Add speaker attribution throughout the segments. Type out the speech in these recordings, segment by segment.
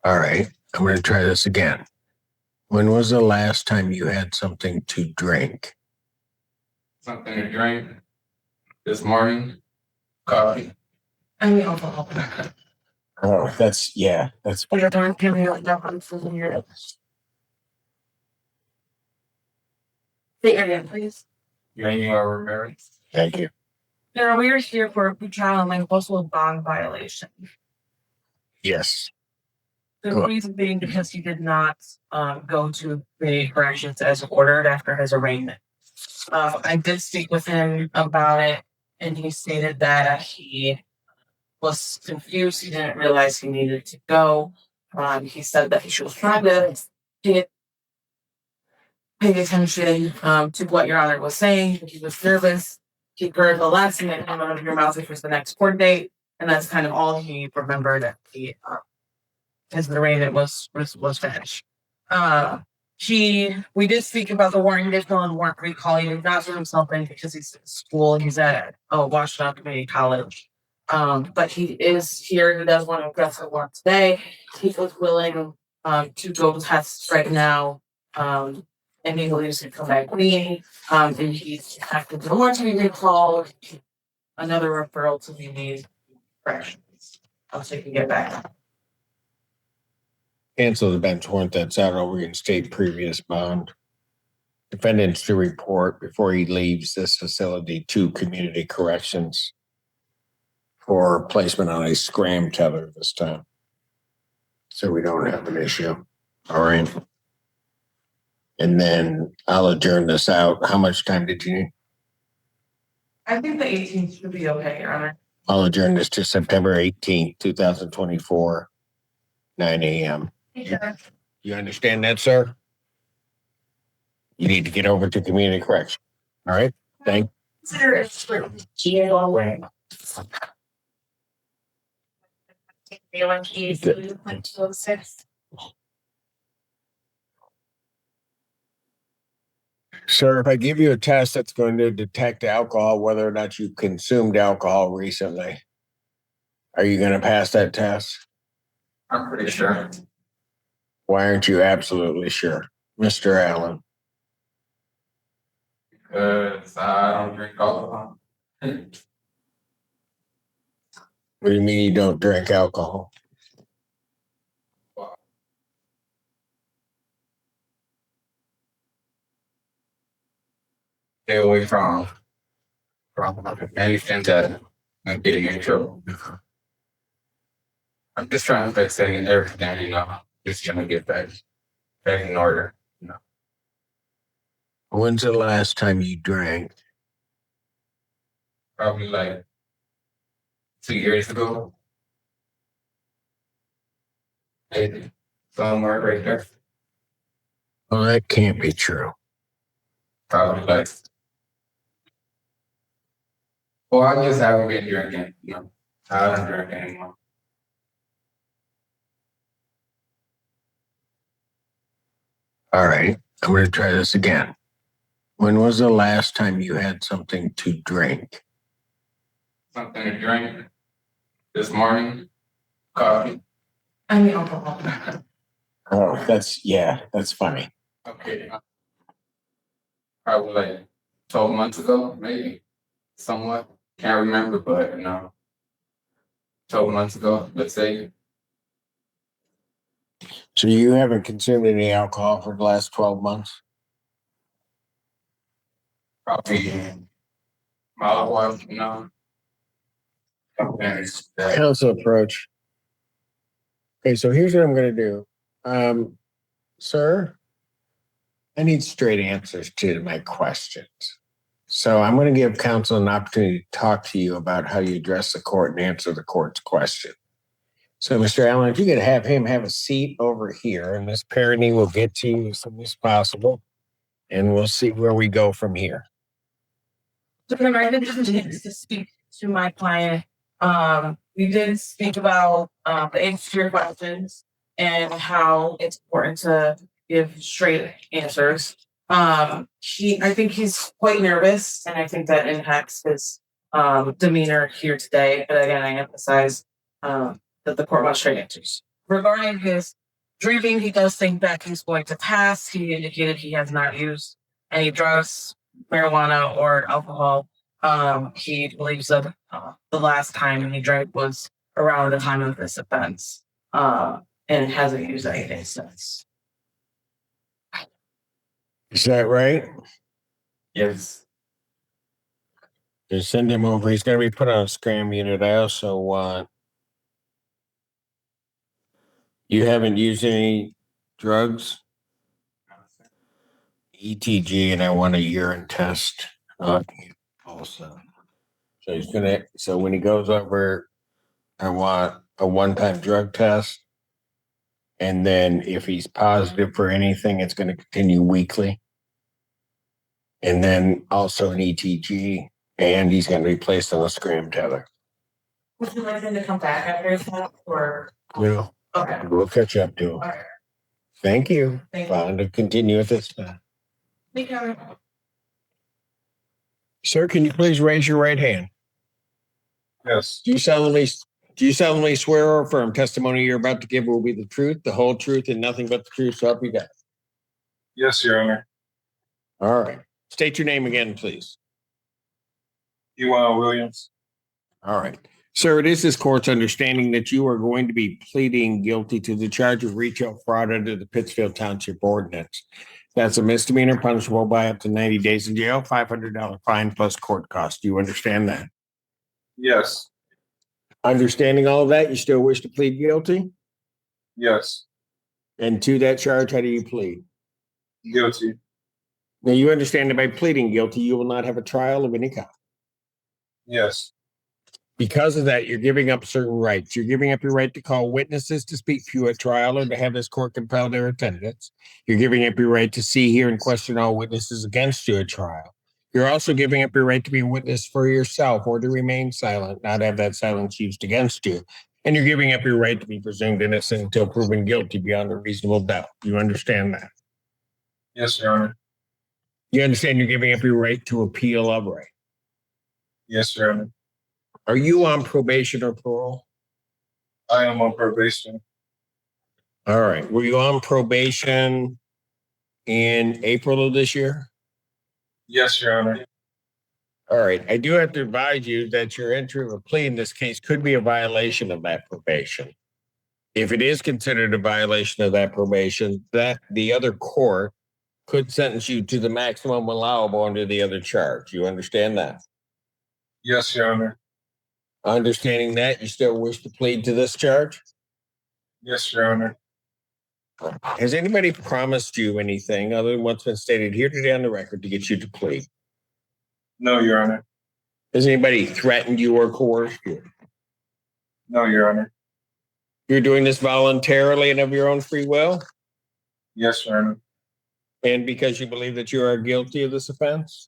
Speaker 1: All right, I'm going to try this again. When was the last time you had something to drink?
Speaker 2: Something to drink this morning. Coffee.
Speaker 3: I mean, alcohol.
Speaker 1: Oh, that's.
Speaker 3: You're done giving like that one for your. Say your name, please.
Speaker 2: You are married.
Speaker 1: Thank you.
Speaker 3: No, we are here for a trial and like also a bond violation.
Speaker 1: Yes.
Speaker 3: The
Speaker 1: Cool.
Speaker 3: reason being because he did not go to the corrections as ordered after his arraignment. I did speak with him about it, and he stated that he was confused. He didn't realize he needed to go. He said that he was trying to pay attention to what Your Honor was saying. He was nervous. He heard the last thing that came out of your mouth, which was the next court date, and that's kind of all he remembered. That his arraignment was finished. We did speak about the warrant additional and warrant recall. He did not turn himself in because he's at school. He's at Washington Community College. But he is here. He does want to address the warrant today. He was willing to go test right now. And he believes he come back clean. And he's active to the warrant to be recalled. Another referral to the corrections. So he can get back.
Speaker 1: Cancel the bench warrant that's out. I'll reinstate previous bond. Defendants to report before he leaves this facility to community corrections for placement on a scram tether this time. So we don't have an issue. All right. And then I'll adjourn this out. How much time did you need?
Speaker 3: I think the 18th should be okay, Your Honor.
Speaker 1: I'll adjourn this to September 18th, 2024, 9 a.m.
Speaker 3: Yeah.
Speaker 1: You understand that, sir? You need to get over to community correction. All right. Thank you. Sir, if I give you a test that's going to detect alcohol, whether or not you consumed alcohol recently, are you going to pass that test?
Speaker 2: I'm pretty sure.
Speaker 1: Why aren't you absolutely sure, Mr. Allen?
Speaker 2: Because I don't drink alcohol.
Speaker 1: What do you mean you don't drink alcohol?
Speaker 2: Stay away from anything that I'm getting in trouble. I'm just trying to fix everything, just trying to get back in order,
Speaker 1: When's the last time you drank?
Speaker 2: Probably like 2 years ago. Maybe somewhere right there.
Speaker 1: Well, that can't be true.
Speaker 2: Probably like. Well, I just haven't been drinking, I don't drink anymore.
Speaker 1: All right. I'm going to try this again. When was the last time you had something to drink?
Speaker 2: Something to drink this morning. Coffee.
Speaker 3: I mean, alcohol.
Speaker 1: Oh, that's funny.
Speaker 2: Okay. Probably like 12 months ago, maybe. Somewhat. Can't remember, but 12 months ago, let's say.
Speaker 1: So you haven't consumed any alcohol for the last 12 months?
Speaker 2: Probably mouthwash,
Speaker 1: Counsel approach. Okay, so here's what I'm going to do. Sir, I need straight answers to my questions. So I'm going to give counsel an opportunity to talk to you about how you address the court and answer the court's question. So, Mr. Allen, if you could have him have a seat over here, and Ms. Parody will get to you as soon as possible, and we'll see where we go from here.
Speaker 3: So I did to speak to my client. We did speak about the answer to your questions and how it's important to give straight answers. I think he's quite nervous, and I think that impacts his demeanor here today. But again, I emphasize that the court wants straight answers. regarding his drinking, he does think that he's going to pass. He indicated he has not used any drugs, marijuana, or alcohol. He believes that the last time he drank was around the time of this offense, and hasn't used anything since.
Speaker 1: Is that right?
Speaker 2: Yes.
Speaker 1: Just send him over. He's going to be put on a scram unit. I also want. You haven't used any drugs? ETG, and I want a urine test also. So he's gonna. So when he goes over, I want a one-time drug test, and then if he's positive for anything, it's going to continue weekly, and then also an ETG, and he's going to be placed on a scram tether.
Speaker 3: Would you like him to come back after that, or
Speaker 1: No,
Speaker 3: okay?
Speaker 1: we'll catch up to him.
Speaker 3: All right.
Speaker 1: Thank you.
Speaker 3: Thank you.
Speaker 1: Fine to continue with this.
Speaker 3: Thank you.
Speaker 1: Sir, can you please raise your right hand?
Speaker 4: Yes.
Speaker 1: Do you solemnly swear or affirm testimony you're about to give will be the truth, the whole truth, and nothing but the truth, so help you God?
Speaker 4: Yes, Your Honor.
Speaker 1: All right. State your name again, please.
Speaker 4: Ewan Williams.
Speaker 1: All right. Sir, it is this court's understanding that you are going to be pleading guilty to the charge of retail fraud under the Pittsfield Township Ordinance. That's a misdemeanor punishable by up to 90 days in jail, $500 fine plus court costs. Do you understand that?
Speaker 4: Yes.
Speaker 1: Understanding all of that, you still wish to plead guilty?
Speaker 4: Yes.
Speaker 1: And to that charge, how do you plead?
Speaker 4: Guilty.
Speaker 1: Now, you understand that by pleading guilty, you will not have a trial of any kind.
Speaker 4: Yes.
Speaker 1: Because of that, you're giving up certain rights. You're giving up your right to call witnesses to speak for you at trial or to have this court compel their attendance. You're giving up your right to see, hear, and question all witnesses against you at trial. You're also giving up your right to be a witness for yourself or to remain silent, not have that silence used against you. And you're giving up your right to be presumed innocent until proven guilty beyond a reasonable doubt. You understand that?
Speaker 4: Yes, Your Honor.
Speaker 1: You understand you're giving up your right to appeal of right.
Speaker 4: Yes, Your Honor.
Speaker 1: Are you on probation or parole?
Speaker 4: I am on probation.
Speaker 1: All right. Were you on probation in April of this year?
Speaker 4: Yes, Your Honor.
Speaker 1: All right. I do have to advise you that your entry of a plea in this case could be a violation of that probation. If it is considered a violation of that probation, that the other court could sentence you to the maximum allowable under the other charge. You understand that?
Speaker 4: Yes, Your Honor.
Speaker 1: Understanding that, you still wish to plead to this charge?
Speaker 4: Yes, Your Honor.
Speaker 1: Has anybody promised you anything other than what's been stated here today on the record to get you to plead?
Speaker 4: No, Your Honor.
Speaker 1: Has anybody threatened you or coerced you?
Speaker 4: No, Your Honor.
Speaker 1: You're doing this voluntarily and of your own free will?
Speaker 4: Yes, Your Honor.
Speaker 1: And because you believe that you are guilty of this offense?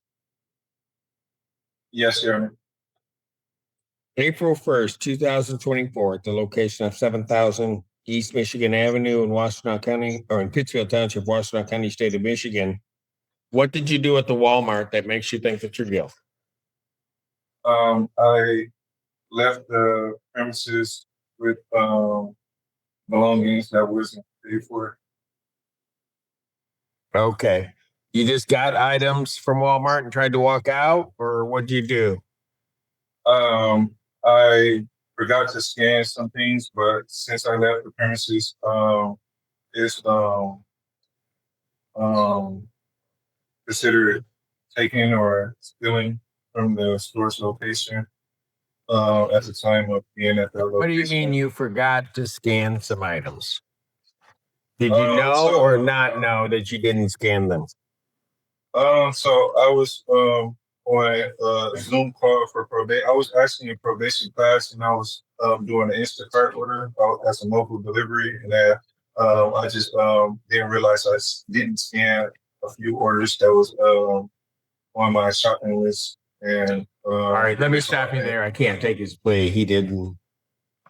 Speaker 4: Yes, Your Honor.
Speaker 1: April 1st, 2024, at the location of 7000 East Michigan Avenue in Washtenaw County, or in Pittsfield Township, Washtenaw County, state of Michigan. What did you do at the Walmart that makes you think that you're guilty?
Speaker 4: I left the premises with belongings that wasn't paid for.
Speaker 1: Okay. You just got items from Walmart and tried to walk out, or what'd you do?
Speaker 4: I forgot to scan some things, but since I left the premises, it's considered taking or stealing from the store's location at the time of being at that location.
Speaker 1: What do you mean you forgot to scan some items? Did you know
Speaker 4: so-
Speaker 1: or not know that you didn't scan them?
Speaker 4: So I was on a Zoom call for probation. I was actually in probation class, and I was doing an Instacart order as a mobile delivery, and I just didn't realize I didn't scan a few orders that was on my shopping list. And
Speaker 1: All right, let me stop you there. I can't take his plea. He didn't.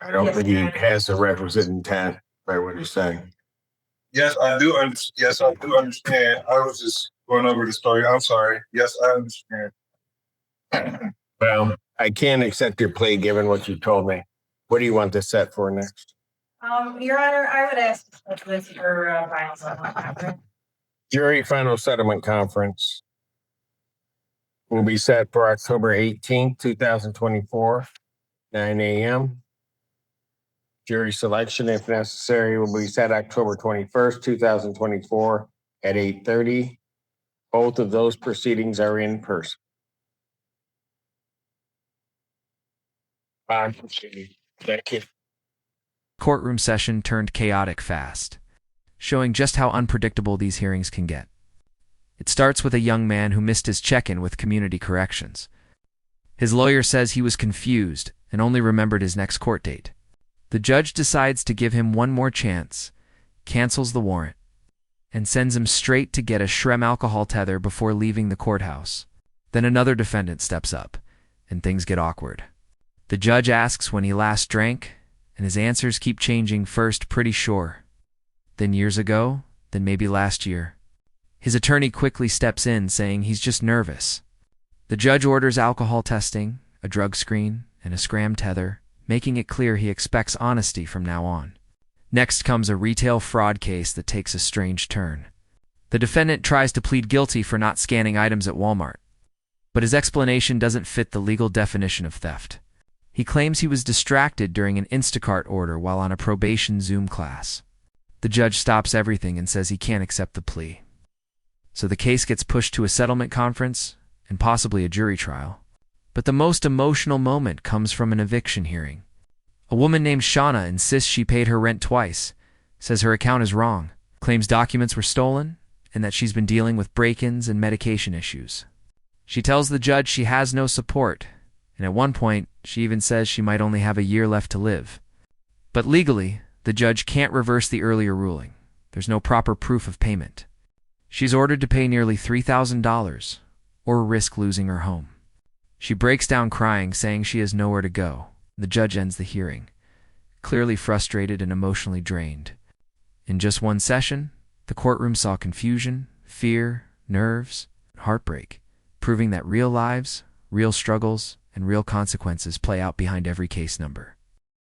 Speaker 1: I don't think he has the requisite intent by what he's saying.
Speaker 4: Yes, I do. Yes, I do understand. I was just going over the story. I'm sorry. Yes, I understand.
Speaker 1: Well, I can't accept your plea given what you told me. What do you want this set for next?
Speaker 3: Your Honor, I would ask this for final settlement conference.
Speaker 1: Jury final settlement conference will be set for October 18th, 2024, 9 a.m. Jury selection, if necessary, will be set October 21st, 2024 at 8:30. Both of those proceedings are in person. Bond proceeding. Thank you.
Speaker 5: Courtroom session turned chaotic fast, showing just how unpredictable these hearings can get. It starts with a young man who missed his check-in with community corrections. His lawyer says he was confused and only remembered his next court date. The judge decides to give him one more chance, cancels the warrant, and sends him straight to get a Shrem alcohol tether before leaving the courthouse. Then another defendant steps up, and things get awkward. The judge asks when he last drank, and his answers keep changing, first pretty sure, then years ago, then maybe last year. His attorney quickly steps in, saying he's just nervous. The judge orders alcohol testing, a drug screen, and a scram tether, making it clear he expects honesty from now on. Next comes a retail fraud case that takes a strange turn. The defendant tries to plead guilty for not scanning items at Walmart, but his explanation doesn't fit the legal definition of theft. He claims he was distracted during an Instacart order while on a probation Zoom class. The judge stops everything and says he can't accept the plea. So the case gets pushed to a settlement conference and possibly a jury trial. But the most emotional moment comes from an eviction hearing. A woman named Shauna insists she paid her rent twice, says her account is wrong, claims documents were stolen, and that she's been dealing with break-ins and medication issues. She tells the judge she has no support, and at one point, she even says she might only have a year left to live. But legally, the judge can't reverse the earlier ruling. There's no proper proof of payment. She's ordered to pay nearly $3,000 or risk losing her home. She breaks down crying, saying she has nowhere to go. The judge ends the hearing, clearly frustrated and emotionally drained. In just one session, the courtroom saw confusion, fear, nerves, and heartbreak, proving that real lives, real struggles, and real consequences play out behind every case number.